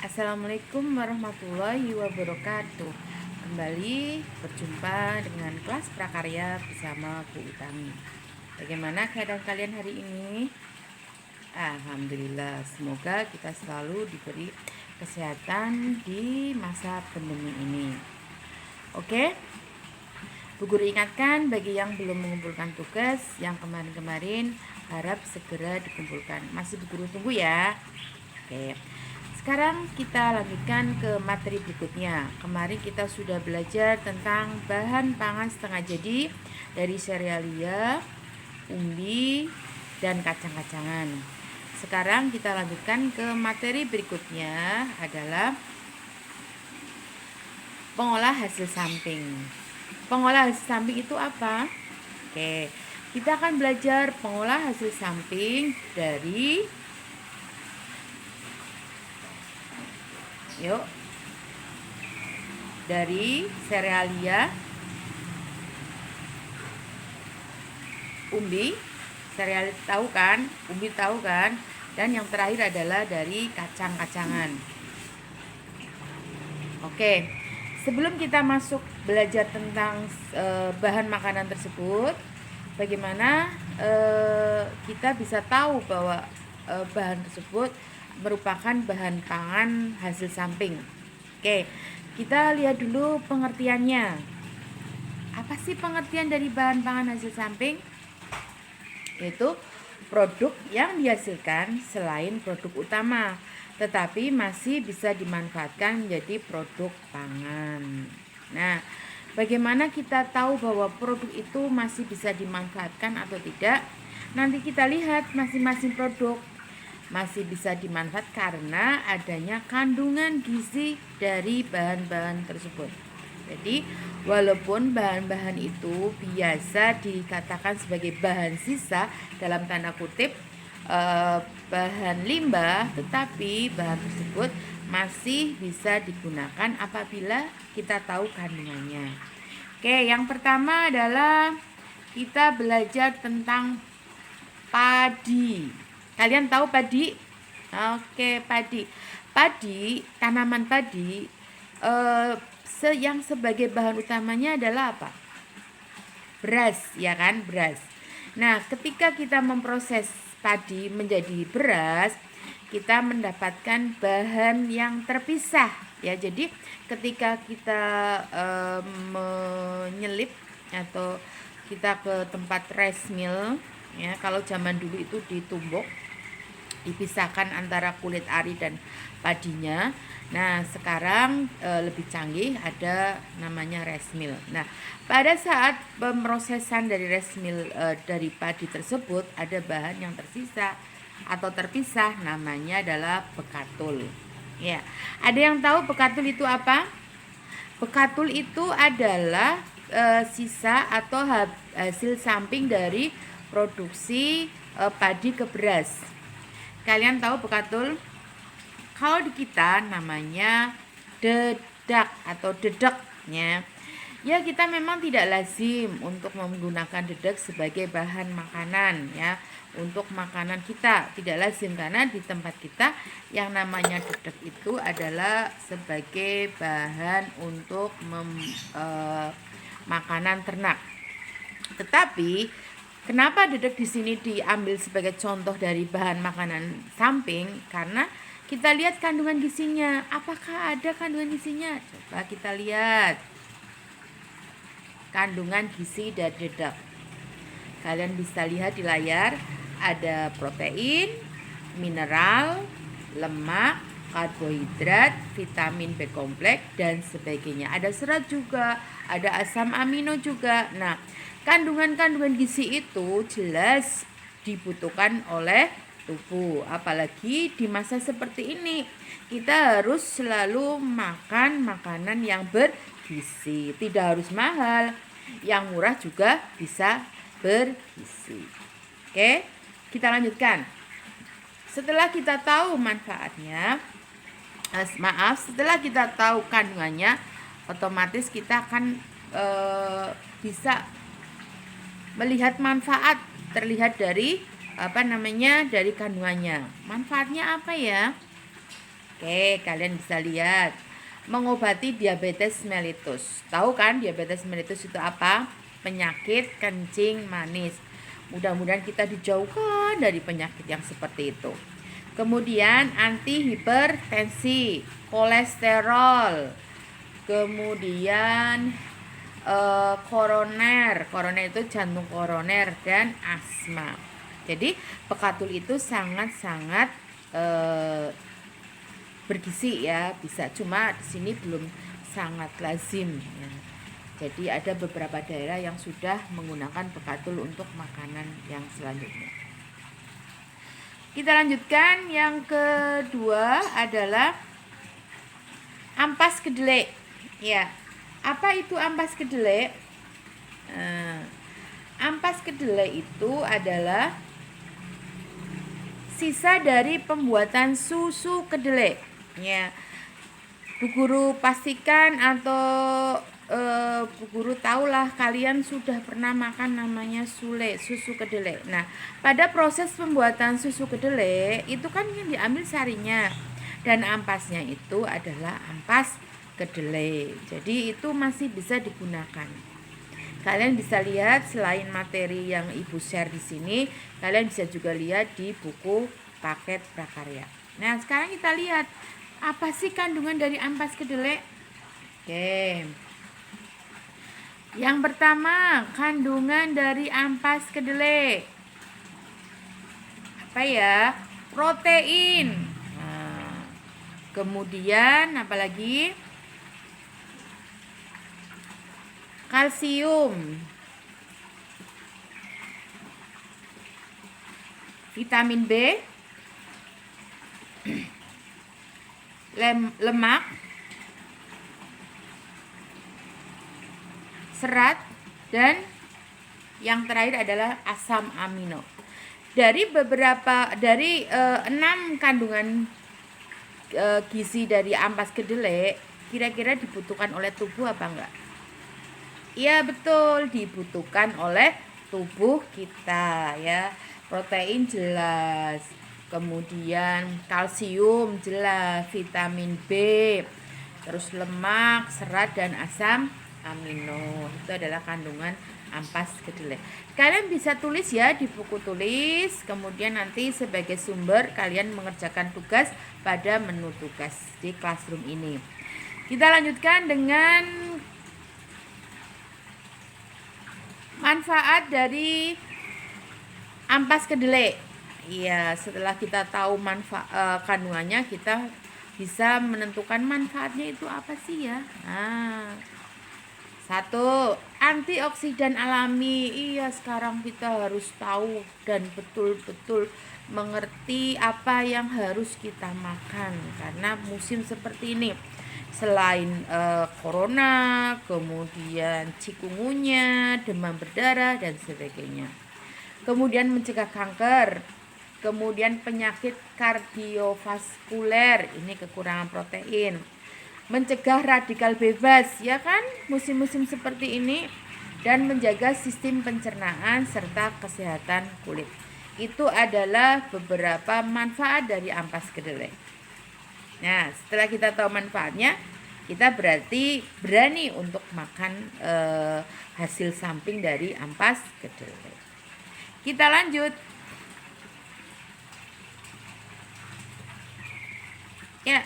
Assalamualaikum warahmatullahi wabarakatuh. Kembali berjumpa dengan kelas prakarya bersama Bu Utami. Bagaimana keadaan kalian hari ini? Alhamdulillah, semoga kita selalu diberi kesehatan di masa pandemi ini. Oke, Bu Guru ingatkan bagi yang belum mengumpulkan tugas yang kemarin-kemarin harap segera dikumpulkan. Masih Bu Guru tunggu ya. Oke. Sekarang kita lanjutkan ke materi berikutnya. Kemarin kita sudah belajar tentang bahan pangan setengah jadi dari serealia, umbi, dan kacang-kacangan. Sekarang kita lanjutkan ke materi berikutnya adalah pengolah hasil samping. Pengolah hasil samping itu apa? Oke, kita akan belajar pengolah hasil samping dari serealia, umbi, serealia tahu kan, umbi tahu kan, dan yang terakhir adalah dari kacang-kacangan. Oke, sebelum kita masuk belajar tentang bahan makanan tersebut, bagaimana kita bisa tahu bahwa bahan tersebut merupakan bahan pangan hasil samping. Oke, kita lihat dulu pengertiannya. Apa sih pengertian dari bahan pangan hasil samping? Yaitu produk yang dihasilkan selain produk utama, tetapi masih bisa dimanfaatkan menjadi produk pangan. Nah, bagaimana kita tahu bahwa produk itu masih bisa dimanfaatkan atau tidak? Nanti kita lihat masing-masing produk masih bisa dimanfaatkan karena adanya kandungan gizi dari bahan-bahan tersebut. Jadi, walaupun bahan-bahan itu biasa dikatakan sebagai bahan sisa dalam tanda kutip bahan limbah, tetapi bahan tersebut masih bisa digunakan apabila kita tahu kandungannya. Oke, yang pertama adalah kita belajar tentang padi. Kalian tahu padi? Oke, padi. Padi, tanaman padi yang sebagai bahan utamanya adalah apa? Beras, ya kan? Beras. Nah, ketika kita memproses padi menjadi beras, kita mendapatkan bahan yang terpisah, ya. Jadi, ketika kita menyelip atau kita ke tempat rice mill, ya, kalau zaman dulu itu ditumbuk, dipisahkan antara kulit ari dan padinya. Nah, sekarang lebih canggih, ada namanya rice mill. Nah, pada saat pemrosesan dari rice mill dari padi tersebut, ada bahan yang tersisa atau terpisah, namanya adalah bekatul. Ya, ada yang tahu bekatul itu apa? Bekatul itu adalah sisa atau hasil samping dari produksi padi ke beras. Kalian tahu bekatul? Kalau di kita namanya dedak atau dedeknya. Ya, kita memang tidak lazim untuk menggunakan dedak sebagai bahan makanan, ya. Untuk makanan kita tidak lazim, karena di tempat kita yang namanya dedak itu adalah sebagai bahan untuk makanan ternak. Tetapi kenapa dedek di sini diambil sebagai contoh dari bahan makanan samping? Karena kita lihat kandungan gizinya. Apakah ada kandungan gizinya? Coba kita lihat kandungan gizi dari dedek. Kalian bisa lihat di layar, ada protein, mineral, lemak, karbohidrat, vitamin B kompleks, dan sebagainya. Ada serat juga, ada asam amino juga. Nah, kandungan-kandungan gizi itu jelas dibutuhkan oleh tubuh. Apalagi di masa seperti ini, kita harus selalu makan makanan yang bergizi. Tidak harus mahal, yang murah juga bisa bergizi. Oke, kita lanjutkan. Setelah kita tahu manfaatnya, setelah kita tahu kandungannya, otomatis kita akan bisa melihat manfaat terlihat dari dari kandungannya. Manfaatnya apa ya? Oke, kalian bisa lihat. Mengobati diabetes mellitus. Tahu kan diabetes mellitus itu apa? Penyakit kencing manis. Mudah-mudahan kita dijauhkan dari penyakit yang seperti itu. Kemudian anti hipertensi, kolesterol. Kemudian koroner itu jantung koroner dan asma. Jadi pekatul itu sangat-sangat bergizi ya, bisa, cuma di sini belum sangat lazim ya. Jadi ada beberapa daerah yang sudah menggunakan pekatul untuk makanan yang selanjutnya. Kita lanjutkan, yang kedua adalah ampas kedelai. Ya, apa itu ampas kedelai? Ampas kedelai itu adalah sisa dari pembuatan susu kedelai. Ya, Bu Guru pastikan atau Bu Guru tahulah kalian sudah pernah makan namanya sule, susu kedelai. Nah, pada proses pembuatan susu kedelai itu kan yang diambil sarinya, dan ampasnya itu adalah ampas kedelai. Jadi itu masih bisa digunakan. Kalian bisa lihat selain materi yang Ibu share di sini, kalian bisa juga lihat di buku paket prakarya. Nah, sekarang kita lihat apa sih kandungan dari ampas kedelai? Oke. Yang pertama, kandungan dari ampas kedelai. Apa ya? Protein. Nah, kemudian apalagi? Kalsium. Vitamin B. Lemak, serat, dan yang terakhir adalah asam amino. Dari 6 kandungan gizi dari ampas kedelai, kira-kira dibutuhkan oleh tubuh apa enggak? Iya, betul, dibutuhkan oleh tubuh kita ya. Protein jelas, kemudian kalsium jelas, vitamin B, terus lemak, serat, dan asam amino. Itu adalah kandungan ampas kedelai. Kalian bisa tulis ya di buku tulis, kemudian nanti sebagai sumber kalian mengerjakan tugas pada menu tugas di classroom ini. Kita lanjutkan dengan manfaat dari ampas kedelai. Iya, setelah kita tahu manfaat kandungannya, kita bisa menentukan manfaatnya itu apa sih ya. Nah, 1, antioksidan alami. Iya, sekarang kita harus tahu dan betul-betul mengerti apa yang harus kita makan karena musim seperti ini. Selain corona, kemudian cikungunya, demam berdarah, dan sebagainya. Kemudian mencegah kanker, kemudian penyakit kardiovaskuler, ini kekurangan protein. Mencegah radikal bebas, ya kan, musim-musim seperti ini, dan menjaga sistem pencernaan serta kesehatan kulit. Itu adalah beberapa manfaat dari ampas kedelai. Nah, setelah kita tahu manfaatnya, kita berarti berani untuk makan hasil samping dari ampas kedelai. Kita lanjut. Ya,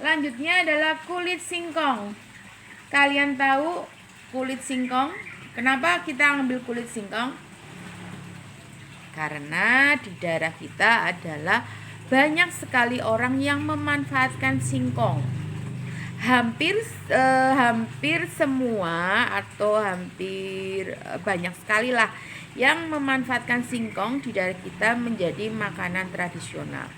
lanjutnya adalah kulit singkong. Kalian tahu kulit singkong? Kenapa kita ambil kulit singkong? Karena di daerah kita adalah banyak sekali orang yang memanfaatkan singkong. Hampir semua atau hampir banyak sekali lah yang memanfaatkan singkong di daerah kita menjadi makanan tradisional.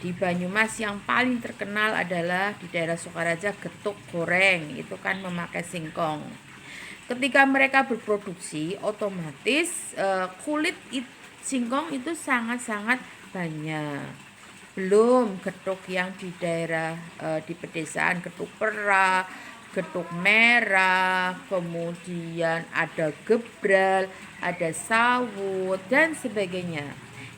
Di Banyumas yang paling terkenal adalah di daerah Sukaraja, getuk goreng, itu kan memakai singkong. Ketika mereka berproduksi, otomatis kulit singkong itu sangat-sangat banyak. Belum getuk yang di daerah di pedesaan, getuk perah, getuk merah, kemudian ada gebral, ada sawut, dan sebagainya.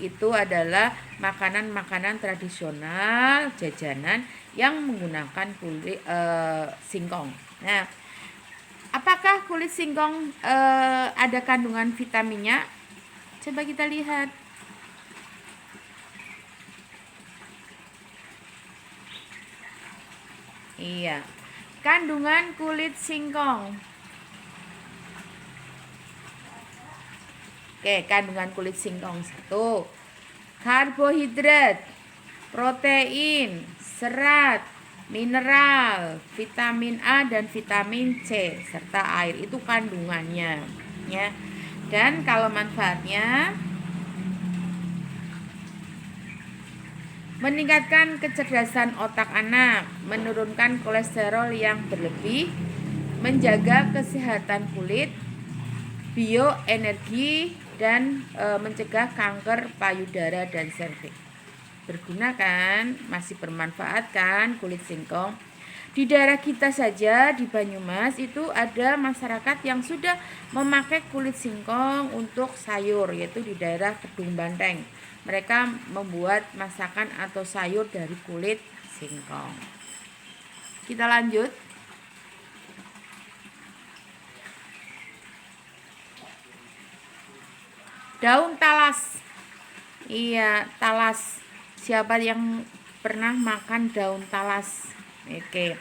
itu adalah makanan-makanan tradisional jajanan yang menggunakan kulit singkong. Nah, apakah kulit singkong ada kandungan vitaminnya? Coba kita lihat. Iya, kandungan kulit singkong. Oke, kandungan kulit singkong 1. Karbohidrat, protein, serat, mineral, vitamin A dan vitamin C serta air, itu kandungannya ya. Dan kalau manfaatnya meningkatkan kecerdasan otak anak, menurunkan kolesterol yang berlebih, menjaga kesehatan kulit, bioenergi, dan mencegah kanker payudara dan serviks. Berguna kan? Masih bermanfaat kan kulit singkong? Di daerah kita saja di Banyumas itu ada masyarakat yang sudah memakai kulit singkong untuk sayur, yaitu di daerah Kedung Banteng. Mereka membuat masakan atau sayur dari kulit singkong. Kita lanjut. Daun talas. Iya, talas. Siapa yang pernah makan daun talas? Oke.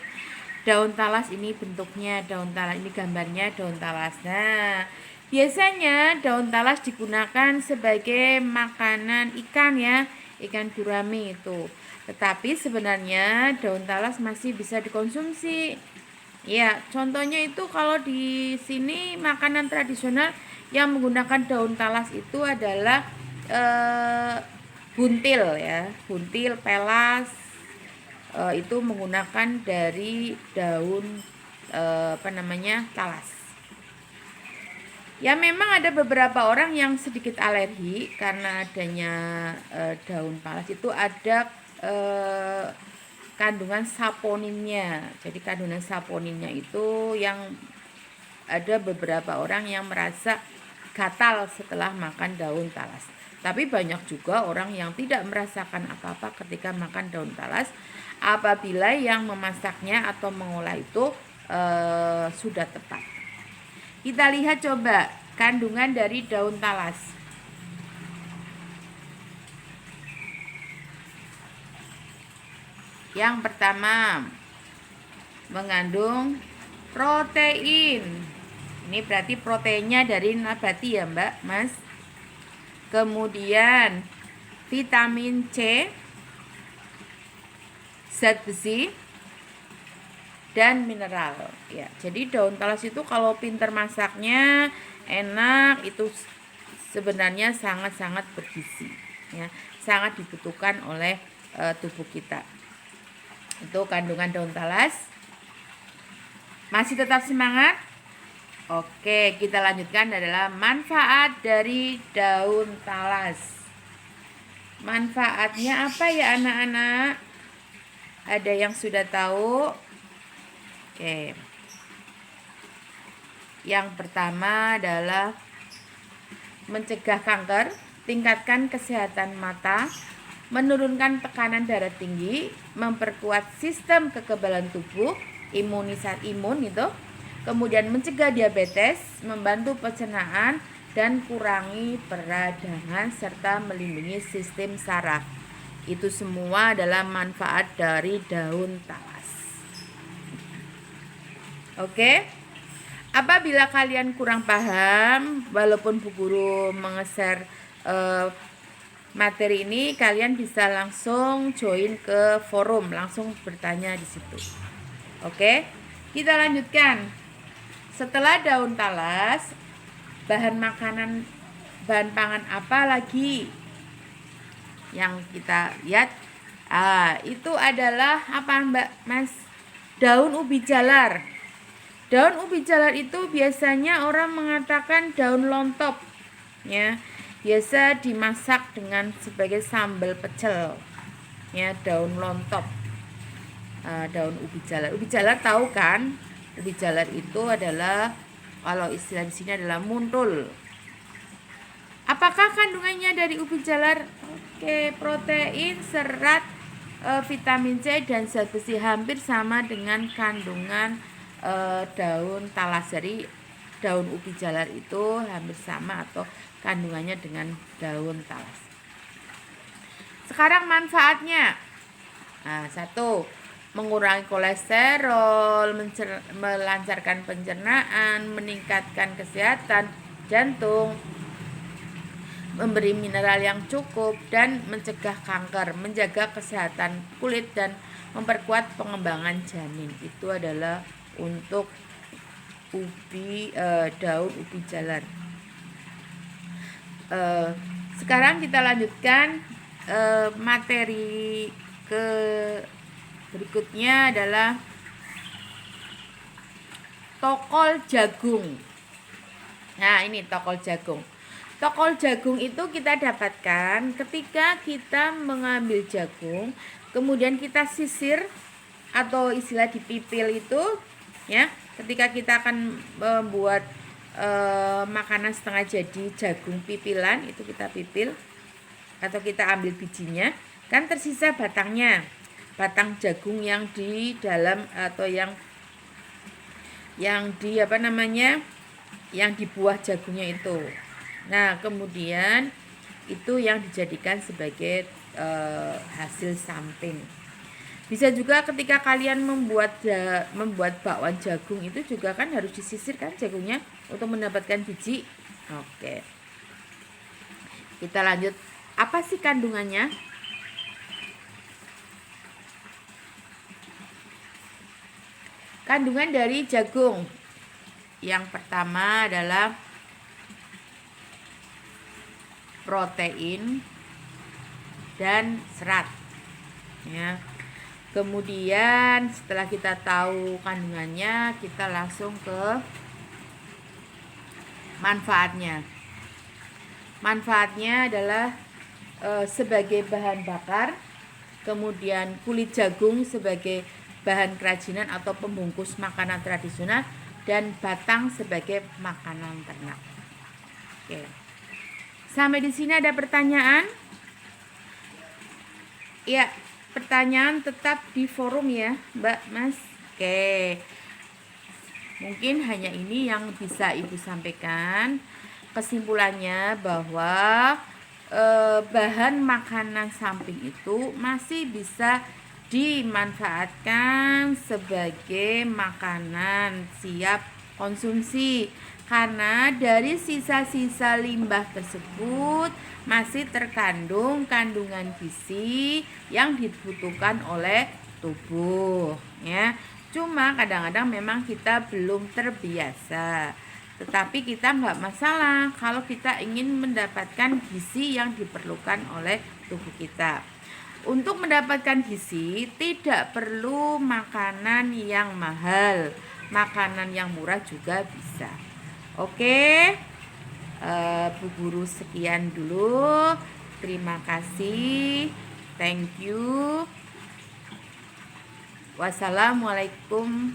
Daun talas ini bentuknya daun talas, ini gambarnya daun talas. Nah, biasanya daun talas digunakan sebagai makanan ikan ya, ikan gurame itu. Tetapi sebenarnya daun talas masih bisa dikonsumsi. Ya, contohnya itu kalau di sini makanan tradisional yang menggunakan daun talas itu adalah buntil ya, buntil, pelas, itu menggunakan dari daun talas. Ya, memang ada beberapa orang yang sedikit alergi karena adanya daun talas itu ada kandungan saponinnya. Jadi kandungan saponinnya itu yang ada beberapa orang yang merasa gatal setelah makan daun talas. Tapi banyak juga orang yang tidak merasakan apa-apa ketika makan daun talas apabila yang memasaknya atau mengolah itu sudah tepat. Kita lihat coba kandungan dari daun talas. Yang pertama, mengandung protein. Ini berarti proteinnya dari nabati ya Mbak, Mas. Kemudian vitamin C, zat besi, dan mineral. Ya, jadi daun talas itu kalau pinter masaknya, enak, itu sebenarnya sangat-sangat bergizi. Ya, sangat dibutuhkan oleh tubuh kita. Itu kandungan daun talas. Masih tetap semangat? Oke, kita lanjutkan adalah manfaat dari daun talas. Manfaatnya apa ya anak-anak? Ada yang sudah tahu? Oke. Yang pertama adalah mencegah kanker, tingkatkan kesehatan mata, menurunkan tekanan darah tinggi, memperkuat sistem kekebalan tubuh, imun itu, kemudian mencegah diabetes, membantu pencernaan, dan kurangi peradangan serta melindungi sistem saraf. Itu semua adalah manfaat dari daun talas. Oke. Apabila kalian kurang paham, walaupun Bu Guru mengeser materi ini, kalian bisa langsung join ke forum, langsung bertanya di situ. Oke, kita lanjutkan. Setelah daun talas, bahan pangan apa lagi yang kita lihat? Itu adalah apa Mbak Mas? Daun ubi jalar. Daun ubi jalar itu biasanya orang mengatakan daun lontop, ya. Biasa dimasak dengan sebagai sambal pecel, ya, daun lontop. Daun ubi jalar. Ubi jalar tahu kan? Ubi jalar itu adalah, kalau istilah di sini adalah muntul. Apakah kandungannya dari ubi jalar? Oke, protein, serat, vitamin C dan zat besi hampir sama dengan kandungan daun talas. Jadi daun ubi jalar itu hampir sama atau kandungannya dengan daun talas. Sekarang manfaatnya. Nah, 1. Mengurangi kolesterol, melancarkan pencernaan, meningkatkan kesehatan jantung, memberi mineral yang cukup dan mencegah kanker, menjaga kesehatan kulit dan memperkuat pengembangan janin. Itu adalah untuk daun ubi jalar. Sekarang kita lanjutkan materi ke berikutnya adalah tokol jagung. Nah, ini tokol jagung. Tokol jagung itu kita dapatkan ketika kita mengambil jagung, kemudian kita sisir atau istilah dipipil itu, ya. Ketika kita akan membuat makanan setengah jadi jagung pipilan, itu kita pipil atau kita ambil bijinya, kan tersisa batangnya. Batang jagung yang di dalam atau yang di yang di buah jagungnya itu. Nah, kemudian itu yang dijadikan sebagai hasil samping. Bisa juga ketika kalian membuat bakwan jagung itu juga kan harus disisir kan jagungnya untuk mendapatkan biji. Oke. Kita lanjut. Apa sih kandungannya? Kandungan dari jagung. Yang pertama adalah protein dan serat. Ya. Kemudian setelah kita tahu kandungannya, kita langsung ke manfaatnya. Manfaatnya adalah sebagai bahan bakar, kemudian kulit jagung sebagai bahan kerajinan atau pembungkus makanan tradisional, dan batang sebagai makanan ternak. Oke. Sampai di sini ada pertanyaan? Ya, pertanyaan tetap di forum ya, Mbak, Mas. Oke. Mungkin hanya ini yang bisa Ibu sampaikan. Kesimpulannya bahwa bahan makanan samping itu masih bisa dimanfaatkan sebagai makanan siap konsumsi karena dari sisa-sisa limbah tersebut masih terkandung kandungan gizi yang dibutuhkan oleh tubuh, ya. Cuma kadang-kadang memang kita belum terbiasa, tetapi kita nggak masalah kalau kita ingin mendapatkan gizi yang diperlukan oleh tubuh kita. Untuk mendapatkan gizi tidak perlu makanan yang mahal, makanan yang murah juga bisa. Oke, Bu Guru sekian dulu. Terima kasih, thank you. Wassalamualaikum